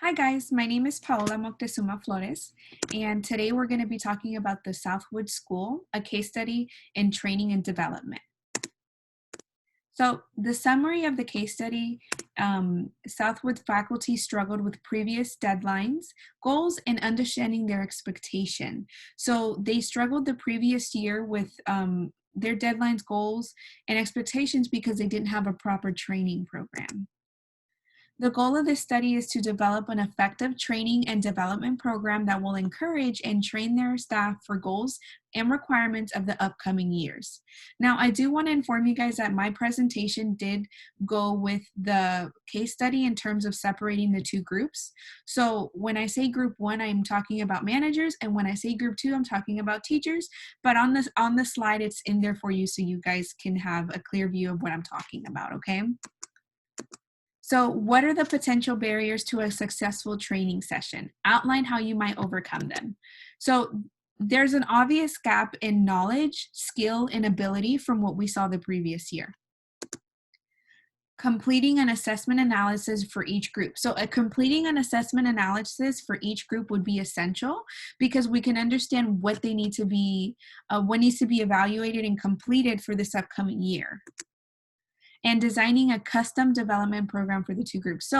Hi guys, my name is Paola Moctezuma Flores, and today we're going to be talking about the Southwood School, a case study in training and development. So the summary of the case study, Southwood faculty struggled with previous deadlines, goals, and understanding their expectation. So they struggled the previous year with their deadlines, goals, and expectations because they didn't have a proper training program. The goal of this study is to develop an effective training and development program that will encourage and train their staff for goals and requirements of the upcoming years. Now, I do want to inform you guys that my presentation did go with the case study in terms of separating the two groups. So when I say group one, I'm talking about managers, and when I say group two, I'm talking about teachers. But on the slide, it's in there for you so you guys can have a clear view of what I'm talking about, okay? So what are the potential barriers to a successful training session? Outline how you might overcome them. So there's an obvious gap in knowledge, skill, and ability from what we saw the previous year. Completing an assessment analysis for each group. So completing an assessment analysis for each group would be essential because we can understand what they need to be, what needs to be evaluated and completed for this upcoming year. And designing a custom development program for the two groups. So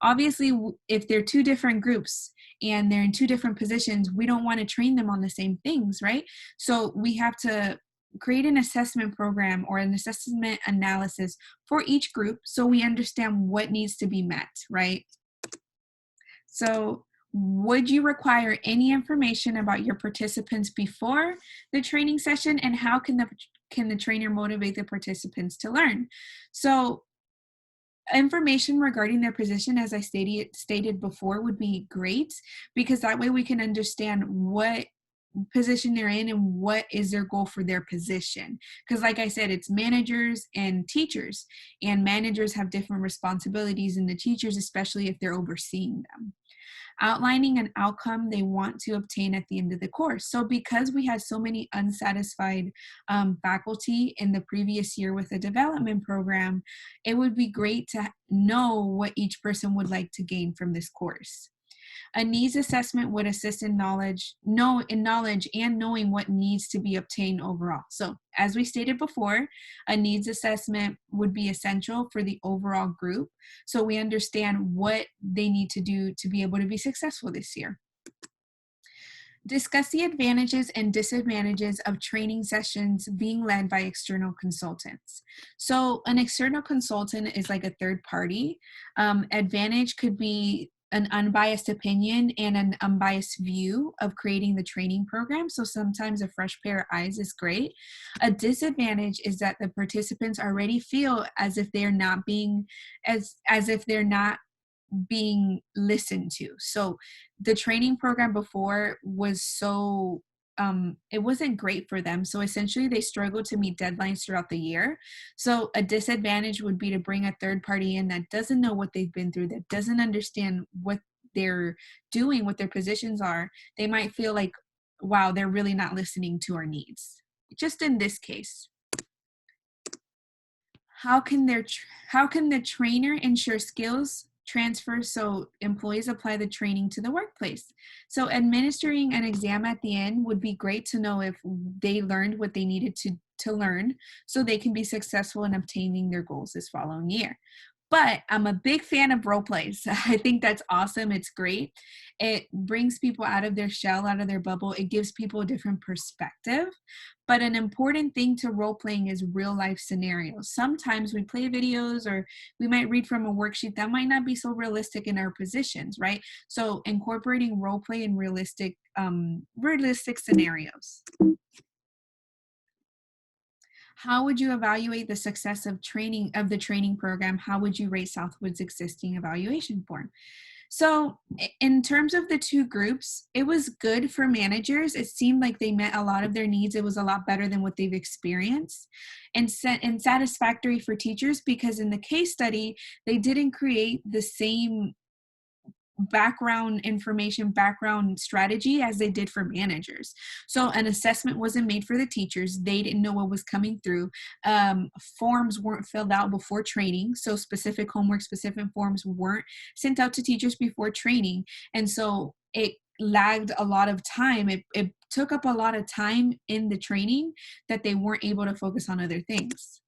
obviously, if they're two different groups and they're in two different positions, we don't want to train them on the same things, right? So we have to create an assessment program or an assessment analysis for each group so we understand what needs to be met, right? So would you require any information about your participants before the training session, and how can the trainer motivate the participants to learn? So information regarding their position, as I stated before, would be great because that way we can understand what position they're in and what is their goal for their position. Because like I said, it's managers and teachers, and managers have different responsibilities than the teachers, especially if they're overseeing them. Outlining an outcome they want to obtain at the end of the course. So because we had so many unsatisfied faculty in the previous year with the development program, it would be great to know what each person would like to gain from this course. A needs assessment would assist in knowledge and knowing what needs to be obtained overall. So as we stated before, a needs assessment would be essential for the overall group, so we understand what they need to do to be able to be successful this year. Discuss the advantages and disadvantages of training sessions being led by external consultants. So an external consultant is like a third party. Advantage could be an unbiased opinion and an unbiased view of creating the training program. So sometimes a fresh pair of eyes is great. A disadvantage is that the participants already feel as if they're not being as if they're not being listened to. So the training program before was so it wasn't great for them. So essentially they struggled to meet deadlines throughout the year. So a disadvantage would be to bring a third party in that doesn't know what they've been through, that doesn't understand what they're doing, what their positions are. They might feel like, wow, they're really not listening to our needs. Just in this case. How can the trainer ensure skills transfer so employees apply the training to the workplace? So administering an exam at the end would be great to know if they learned what they needed to learn so they can be successful in obtaining their goals this following year. But I'm a big fan of role plays. I think that's awesome. It's great. It brings people out of their shell, out of their bubble. It gives people a different perspective. But an important thing to role playing is real life scenarios. Sometimes we play videos or we might read from a worksheet that might not be so realistic in our positions, right? So incorporating role play in realistic scenarios. How would you evaluate the success of the training program? How would you rate Southwood's existing evaluation form? So in terms of the two groups, it was good for managers. It seemed like they met a lot of their needs. It was a lot better than what they've experienced. And satisfactory for teachers because in the case study, they didn't create the same background information, background strategy as they did for managers. So an assessment wasn't made for the teachers. They didn't know what was coming through. Forms weren't filled out before training. So specific homework, specific forms weren't sent out to teachers before training. And so it lagged a lot of time. It took up a lot of time in the training that they weren't able to focus on other things.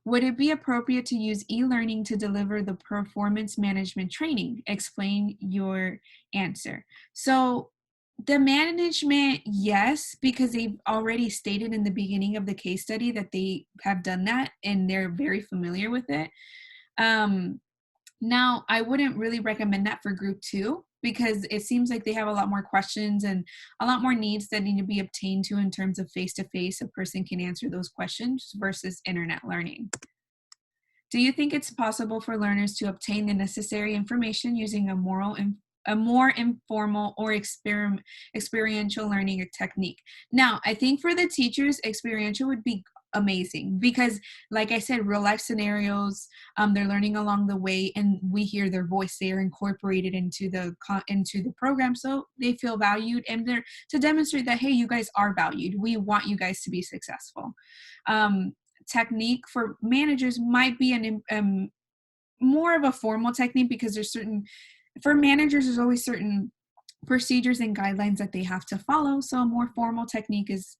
Would it be appropriate to use e-learning to deliver the performance management training? Explain your answer. So the management, yes, because they've already stated in the beginning of the case study that they have done that and they're very familiar with it. Now, I wouldn't really recommend that for group 2 because it seems like they have a lot more questions and a lot more needs that need to be obtained to in terms of face-to-face. A person can answer those questions versus internet learning. Do you think it's possible for learners to obtain the necessary information using a more informal or experiential learning technique? Now, I think for the teachers, experiential would be amazing because, like I said, real life scenarios, they're learning along the way, and we hear their voice. They are incorporated into the program, so they feel valued, and they're to demonstrate that, hey, you guys are valued. We want you guys to be successful. Technique for managers might be more of a formal technique because for managers, there's always certain procedures and guidelines that they have to follow. So a more formal technique is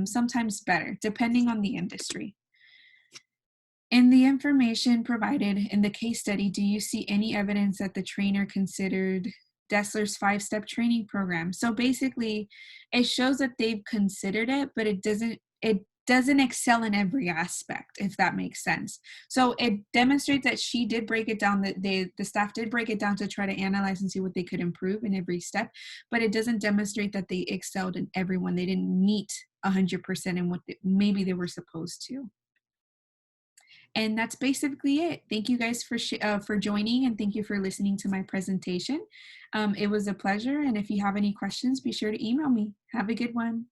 sometimes better, depending on the industry. In the information provided in the case study, do you see any evidence that the trainer considered Dessler's 5-step training program? So basically, it shows that they've considered it, but it doesn't excel in every aspect, if that makes sense. So it demonstrates that she did break it down, that the staff did break it down to try to analyze and see what they could improve in every step, but it doesn't demonstrate that they excelled in every one. They didn't meet 100% in what maybe they were supposed to. And that's basically it. Thank you guys for joining, and thank you for listening to my presentation. It was a pleasure, and if you have any questions, be sure to email me. Have a good one.